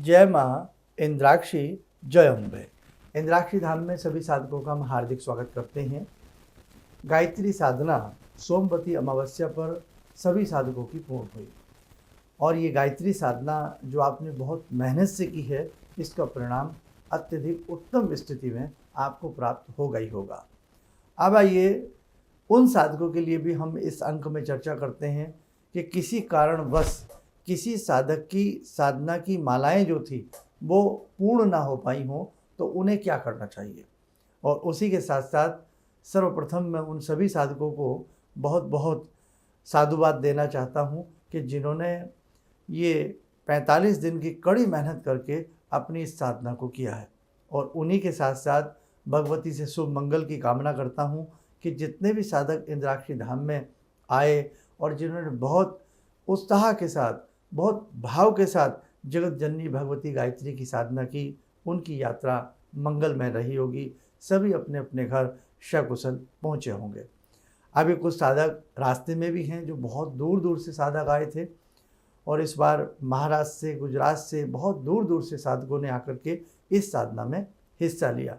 जय माँ इंद्राक्षी, जय अम्बे। इंद्राक्षी धाम में सभी साधकों का हम हार्दिक स्वागत करते हैं। गायत्री साधना सोमवती अमावस्या पर सभी साधकों की पूर्ण हुई और ये गायत्री साधना जो आपने बहुत मेहनत से की है, इसका परिणाम अत्यधिक उत्तम स्थिति में आपको प्राप्त होगा ही होगा। अब आइए उन साधकों के लिए भी हम इस अंक में चर्चा करते हैं कि किसी कारणवश किसी साधक की साधना की मालाएं जो थी वो पूर्ण ना हो पाई हों तो उन्हें क्या करना चाहिए। और उसी के साथ साथ सर्वप्रथम मैं उन सभी साधकों को बहुत बहुत साधुवाद देना चाहता हूं कि जिन्होंने ये 45 दिन की कड़ी मेहनत करके अपनी इस साधना को किया है। और उन्हीं के साथ साथ भगवती से शुभ मंगल की कामना करता हूं कि जितने भी साधक इंद्राक्षी धाम में आए और जिन्होंने बहुत उत्साह के साथ, बहुत भाव के साथ जगत जननी भगवती गायत्री की साधना की, उनकी यात्रा मंगलमय रही होगी। सभी अपने अपने घर सकुशल पहुँचे होंगे। अभी कुछ साधक रास्ते में भी हैं जो बहुत दूर दूर से साधक आए थे और इस बार महाराष्ट्र से, गुजरात से, बहुत दूर दूर से साधकों ने आकर के इस साधना में हिस्सा लिया।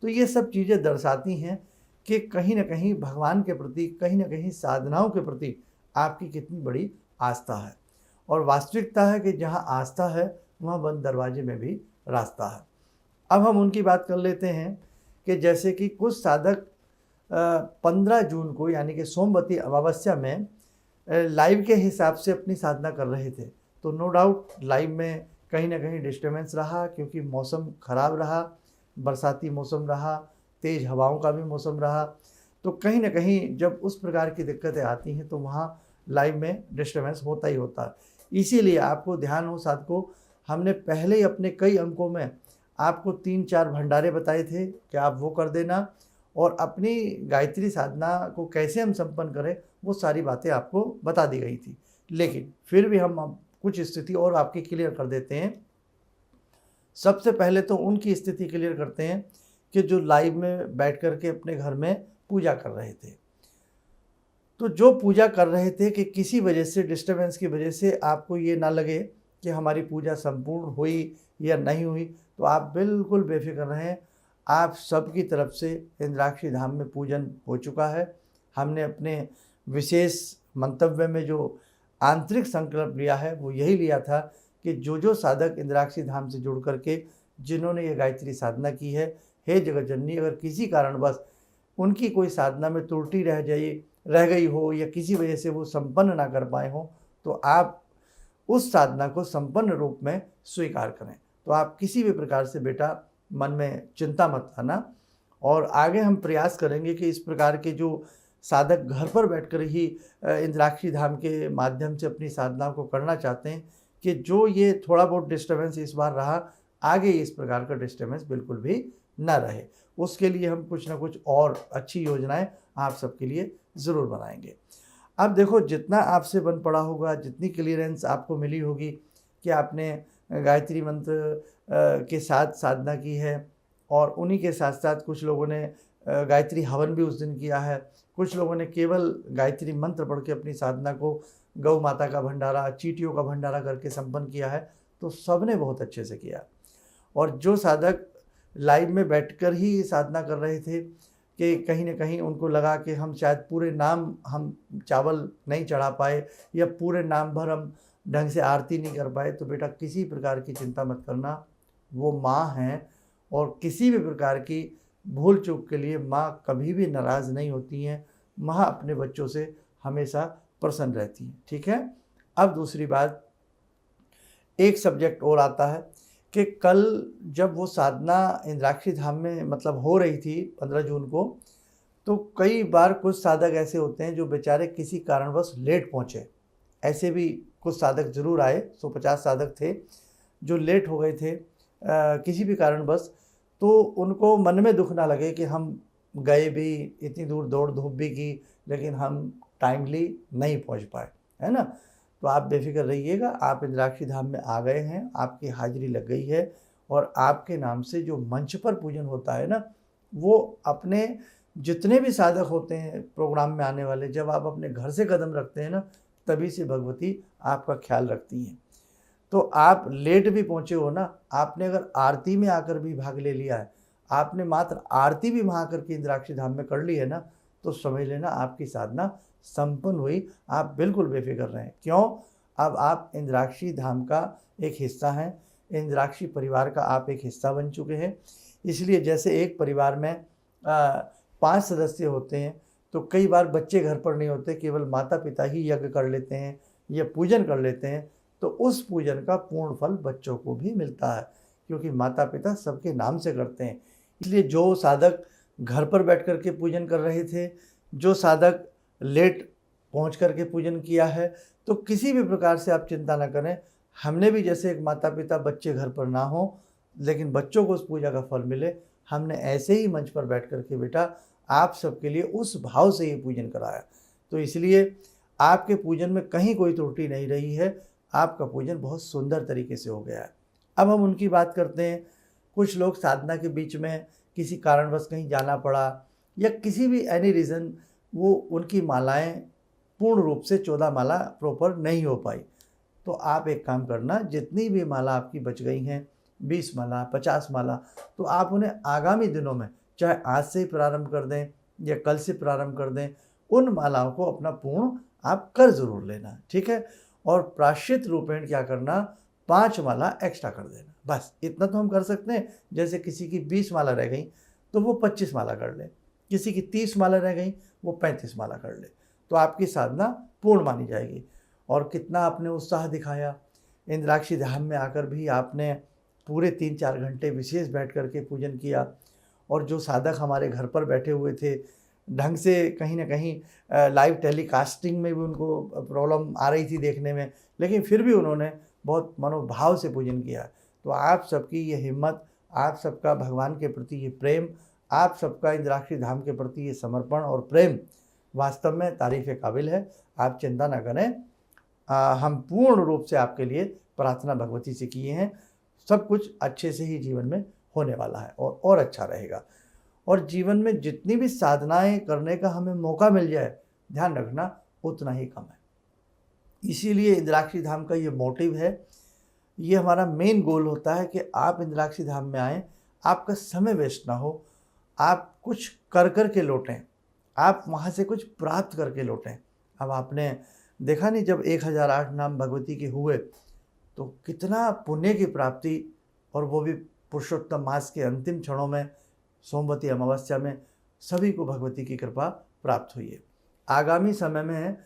तो ये सब चीज़ें दर्शाती हैं कि कहीं ना कहीं भगवान के प्रति, कहीं ना कहीं साधनाओं के प्रति आपकी कितनी बड़ी आस्था है। और वास्तविकता है कि जहाँ आस्था है वहाँ बंद दरवाजे में भी रास्ता है। अब हम उनकी बात कर लेते हैं कि जैसे कि कुछ साधक 15 जून को यानी कि सोमवती अमावस्या में लाइव के हिसाब से अपनी साधना कर रहे थे। तो नो डाउट लाइव में कहीं ना कहीं डिस्टर्बेंस रहा, क्योंकि मौसम ख़राब रहा, बरसाती मौसम रहा, तेज़ हवाओं का भी मौसम रहा। तो कहीं ना कहीं जब उस प्रकार की दिक्कतें आती हैं तो वहाँ लाइव में डिस्टर्बेंस होता ही होता है। इसीलिए आपको ध्यान हो साधकों, हमने पहले ही अपने कई अंकों में आपको 3-4 भंडारे बताए थे कि आप वो कर देना, और अपनी गायत्री साधना को कैसे हम संपन्न करें वो सारी बातें आपको बता दी गई थी। लेकिन फिर भी हम अब कुछ स्थिति और आपकी क्लियर कर देते हैं। सबसे पहले तो उनकी स्थिति क्लियर करते हैं कि जो लाइव में बैठ कर के अपने घर में पूजा कर रहे थे। तो जो पूजा कर रहे थे कि किसी वजह से, डिस्टर्बेंस की वजह से आपको ये ना लगे कि हमारी पूजा संपूर्ण हुई या नहीं हुई, तो आप बिल्कुल बेफिक्र रहें। आप सबकी तरफ से इंद्राक्षी धाम में पूजन हो चुका है। हमने अपने विशेष मंतव्य में जो आंतरिक संकल्प लिया है वो यही लिया था कि जो साधक इंद्राक्षी धाम से जुड़ करके जिन्होंने ये गायत्री साधना की है, हे जगत जननी, अगर किसी कारणवश उनकी कोई साधना में त्रुटि रह गई हो या किसी वजह से वो संपन्न ना कर पाए हों, तो आप उस साधना को संपन्न रूप में स्वीकार करें। तो आप किसी भी प्रकार से बेटा मन में चिंता मत आना। और आगे हम प्रयास करेंगे कि इस प्रकार के जो साधक घर पर बैठकर ही इंद्राक्षी धाम के माध्यम से अपनी साधना को करना चाहते हैं, कि जो ये थोड़ा बहुत डिस्टर्बेंस इस बार रहा, आगे इस प्रकार का डिस्टर्बेंस बिल्कुल भी ना रहे। उसके लिए हम कुछ ना कुछ और अच्छी योजनाएं आप सबके लिए ज़रूर बनाएंगे। अब देखो, जितना आपसे बन पड़ा होगा, जितनी क्लियरेंस आपको मिली होगी कि आपने गायत्री मंत्र के साथ साधना की है, और उन्हीं के साथ साथ कुछ लोगों ने गायत्री हवन भी उस दिन किया है, कुछ लोगों ने केवल गायत्री मंत्र पढ़ के अपनी साधना को गौ माता का भंडारा, चींटियों का भंडारा करके संपन्न किया है। तो सब ने बहुत अच्छे से किया। और जो साधक लाइव में बैठकर ही साधना कर रहे थे कि कहीं ना कहीं उनको लगा कि हम शायद पूरे नाम हम चावल नहीं चढ़ा पाए या पूरे नाम भर हम ढंग से आरती नहीं कर पाए, तो बेटा किसी प्रकार की चिंता मत करना। वो माँ हैं और किसी भी प्रकार की भूल चूक के लिए माँ कभी भी नाराज़ नहीं होती हैं। माँ अपने बच्चों से हमेशा प्रसन्न रहती हैं। ठीक है। अब दूसरी बात, एक सब्जेक्ट और आता है कि कल जब वो साधना इंद्राक्षी धाम में मतलब हो रही थी 15 जून को, तो कई बार कुछ साधक ऐसे होते हैं जो बेचारे किसी कारणवश लेट पहुँचे। ऐसे भी कुछ साधक ज़रूर आए, 150 साधक थे जो लेट हो गए थे किसी भी कारणवश। तो उनको मन में दुख ना लगे कि हम गए भी, इतनी दूर दौड़ धूप भी की, लेकिन हम टाइमली नहीं पहुंच पाए, है ना। तो आप बेफिक्र रहिएगा, आप इंद्राक्षी धाम में आ गए हैं, आपकी हाजिरी लग गई है, और आपके नाम से जो मंच पर पूजन होता है ना, वो अपने जितने भी साधक होते हैं प्रोग्राम में आने वाले, जब आप अपने घर से कदम रखते हैं ना, तभी से भगवती आपका ख्याल रखती हैं। तो आप लेट भी पहुँचे हो ना, आपने अगर आरती में आकर भी भाग ले लिया है, आपने मात्र आरती भी वहाँ आकर के इंद्राक्षी धाम में कर ली है ना, तो समझ लेना आपकी साधना संपन्न हुई। आप बिल्कुल बेफिक्र रहें। क्यों? अब आप इंद्राक्षी धाम का एक हिस्सा हैं, इंद्राक्षी परिवार का आप एक हिस्सा बन चुके हैं। इसलिए जैसे एक परिवार में 5 सदस्य होते हैं, तो कई बार बच्चे घर पर नहीं होते, केवल माता पिता ही यज्ञ कर लेते हैं या पूजन कर लेते हैं, तो उस पूजन का पूर्ण फल बच्चों को भी मिलता है, क्योंकि माता पिता सबके नाम से करते हैं। इसलिए जो साधक घर पर बैठ कर के पूजन कर रहे थे, जो साधक लेट पहुंच कर के पूजन किया है, तो किसी भी प्रकार से आप चिंता न करें। हमने भी जैसे एक माता पिता बच्चे घर पर ना हो लेकिन बच्चों को उस पूजा का फल मिले, हमने ऐसे ही मंच पर बैठ कर के बेटा आप सबके लिए उस भाव से ये पूजन कराया। तो इसलिए आपके पूजन में कहीं कोई त्रुटि नहीं रही है, आपका पूजन बहुत सुंदर तरीके से हो गया है। अब हम उनकी बात करते हैं। कुछ लोग साधना के बीच में किसी कारणवश कहीं जाना पड़ा या किसी भी एनी रीज़न वो उनकी मालाएं पूर्ण रूप से 14 माला प्रॉपर नहीं हो पाई, तो आप एक काम करना, जितनी भी माला आपकी बच गई हैं, 20 माला 50 माला, तो आप उन्हें आगामी दिनों में चाहे आज से ही प्रारंभ कर दें या कल से प्रारंभ कर दें, उन मालाओं को अपना पूर्ण आप कर ज़रूर लेना, ठीक है। और प्रायश्चित रूपेण क्या करना, 5 माला एक्स्ट्रा कर देना, बस इतना तो हम कर सकते हैं। जैसे किसी की 20 माला रह गई तो वो 25 माला कर ले, किसी की 30 माला रह गई वो 35 माला कर ले, तो आपकी साधना पूर्ण मानी जाएगी। और कितना आपने उत्साह दिखाया, इंद्राक्षी धाम में आकर भी आपने पूरे 3-4 घंटे विशेष बैठ कर के पूजन किया। और जो साधक हमारे घर पर बैठे हुए थे, ढंग से कहीं ना कहीं लाइव टेलीकास्टिंग में भी उनको प्रॉब्लम आ रही थी देखने में, लेकिन फिर भी उन्होंने बहुत मनोभाव से पूजन किया। तो आप सबकी ये हिम्मत, आप सबका भगवान के प्रति ये प्रेम, आप सबका इंद्राक्षी धाम के प्रति ये समर्पण और प्रेम वास्तव में तारीफ़ काबिल है। आप चिंता न करें, हम पूर्ण रूप से आपके लिए प्रार्थना भगवती से किए हैं। सब कुछ अच्छे से ही जीवन में होने वाला है और अच्छा रहेगा। और जीवन में जितनी भी साधनाएं करने का हमें मौका मिल जाए, ध्यान रखना उतना ही कम है। इसीलिए इंद्राक्षी धाम का ये मोटिव है, ये हमारा मेन गोल होता है कि आप इंद्राक्षी धाम में आएँ, आपका समय वेस्ट ना हो, आप कुछ कर कर के लौटें, आप वहाँ से कुछ प्राप्त करके लौटें। अब आपने देखा नहीं, जब 1008 नाम भगवती के हुए तो कितना पुण्य की प्राप्ति, और वो भी पुरुषोत्तम मास के अंतिम क्षणों में, सोमवती अमावस्या में सभी को भगवती की कृपा प्राप्त हुई है। आगामी समय में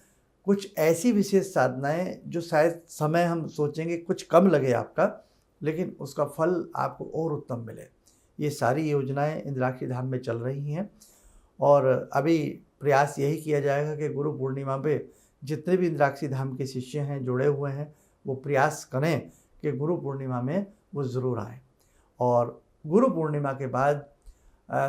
कुछ ऐसी विशेष साधनाएं जो शायद समय हम सोचेंगे कुछ कम लगे आपका, लेकिन उसका फल आपको और उत्तम मिले, ये सारी योजनाएं इंद्राक्षी धाम में चल रही हैं। और अभी प्रयास यही किया जाएगा कि गुरु पूर्णिमा पे जितने भी इंद्राक्षी धाम के शिष्य हैं, जुड़े हुए हैं, वो प्रयास करें कि गुरु पूर्णिमा में वो ज़रूर आएँ। और गुरु पूर्णिमा के बाद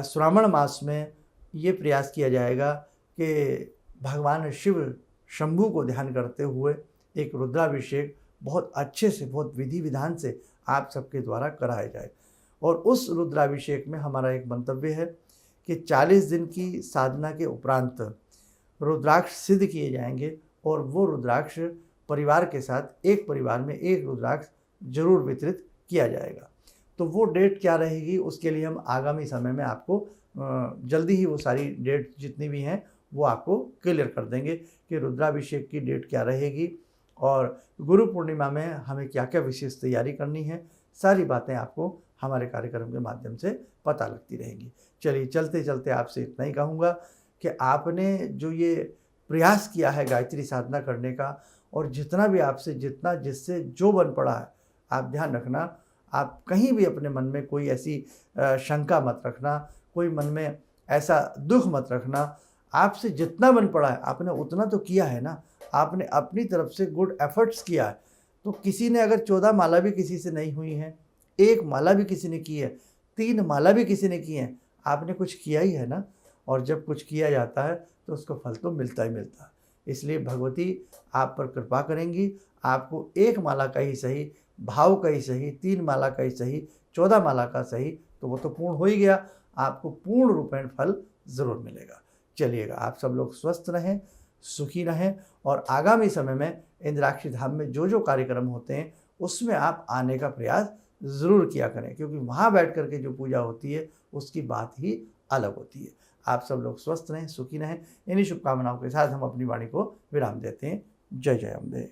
श्रावण मास में ये प्रयास किया जाएगा कि भगवान शिव शंभू को ध्यान करते हुए एक रुद्राभिषेक बहुत अच्छे से, बहुत विधि विधान से आप सबके द्वारा कराया जाए। और उस रुद्राभिषेक में हमारा एक मंतव्य है कि 40 दिन की साधना के उपरांत रुद्राक्ष सिद्ध किए जाएंगे, और वो रुद्राक्ष परिवार के साथ एक परिवार में एक रुद्राक्ष जरूर वितरित किया जाएगा। तो वो डेट क्या रहेगी, उसके लिए हम आगामी समय में आपको जल्दी ही वो सारी डेट जितनी भी हैं वो आपको क्लियर कर देंगे कि रुद्राभिषेक की डेट क्या रहेगी और गुरु पूर्णिमा में हमें क्या क्या विशेष तैयारी करनी है। सारी बातें आपको हमारे कार्यक्रम के माध्यम से पता लगती रहेंगी। चलिए, चलते चलते आपसे इतना ही कहूँगा कि आपने जो ये प्रयास किया है गायत्री साधना करने का, और जितना भी आपसे जितना जिससे जो बन पड़ा है, आप ध्यान रखना, आप कहीं भी अपने मन में कोई ऐसी शंका मत रखना, कोई मन में ऐसा दुख मत रखना। आपसे जितना बन पड़ा है आपने उतना तो किया है ना, आपने अपनी तरफ से गुड एफर्ट्स किया है। तो किसी ने अगर 14 माला भी किसी से नहीं हुई है, 1 माला भी किसी ने की है, 3 माला भी किसी ने की है, आपने कुछ किया ही है ना। और जब कुछ किया जाता है तो उसका फल तो मिलता ही मिलता है। इसलिए भगवती आप पर कृपा करेंगी, आपको 1 माला का ही सही, भाव का ही सही, 3 माला का ही सही, 14 माला का सही, तो वो तो पूर्ण हो ही गया, आपको पूर्ण रूपेण फल ज़रूर मिलेगा। चलिएगा, आप सब लोग स्वस्थ रहें, सुखी रहें, और आगामी समय में इंद्राक्षी धाम में जो जो कार्यक्रम होते हैं उसमें आप आने का प्रयास ज़रूर किया करें, क्योंकि वहाँ बैठ कर के जो पूजा होती है उसकी बात ही अलग होती है। आप सब लोग स्वस्थ रहें, सुखी रहें। इन्हीं शुभकामनाओं के साथ हम अपनी वाणी को विराम देते हैं। जय जय अम्बे।